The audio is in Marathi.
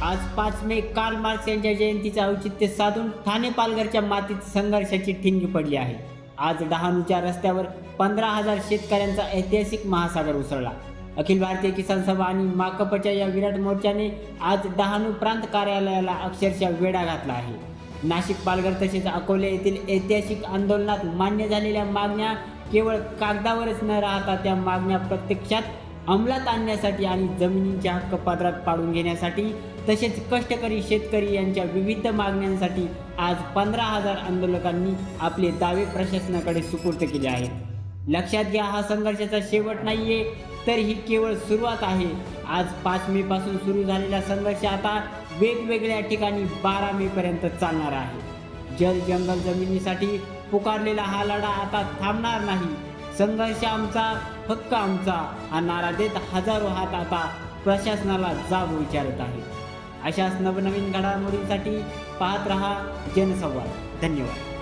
आज 5 मे कार्ल मार्क्स यांच्या जयंतीचे औचित्य साधून ठाणे पालघरच्या मातीत संघर्षाची ठिणगी पडली आहे। आज डहाणूच्या रस्त्यावर 15,000 शेतकऱ्यांचा ऐतिहासिक महासागर उसळला। अखिल भारतीय किसान सभा आणि माकपच्या या विराट मोर्चाने आज डहाणू प्रांत कार्यालयाला अक्षरशः वेढा घातला आहे। नाशिक, पालघर तसेच अकोले येथील ऐतिहासिक आंदोलनात मान्य झालेल्या मागण्या केवळ कागदावरच न राहता त्या मागण्या प्रत्यक्षात अंमलात आणण्यासाठी आणि जमिनींचे हक्क पदरात पाडून घेण्यासाठी तसेच कष्टकरी शेतकरी यांच्या विविध मागण्यांसाठी आज 15,000 आंदोलकांनी आपले दावे प्रशासनाकडे सुपूर्द केले आहेत। लक्षात घ्या, हा संघर्षाचा शेवट नाहीये, तर ही केवळ सुरुवात आहे। आज 5 मे पासून सुरू झालेला संघर्ष आता वेगवेगळ्या ठिकाणी 12 मे पर्यंत चालणार आहे। जल जंगल जमिनीसाठी पुकारलेला हा लढा आता थांबणार नाही। संघर्ष आमचा, हक्क आमचा हा नारा देत हजारो हात आता प्रशासनाला जाब विचारत आहेत। अशाच नवनवीन घडामोडींसाठी पाहत रहा जनसंवाद। धन्यवाद।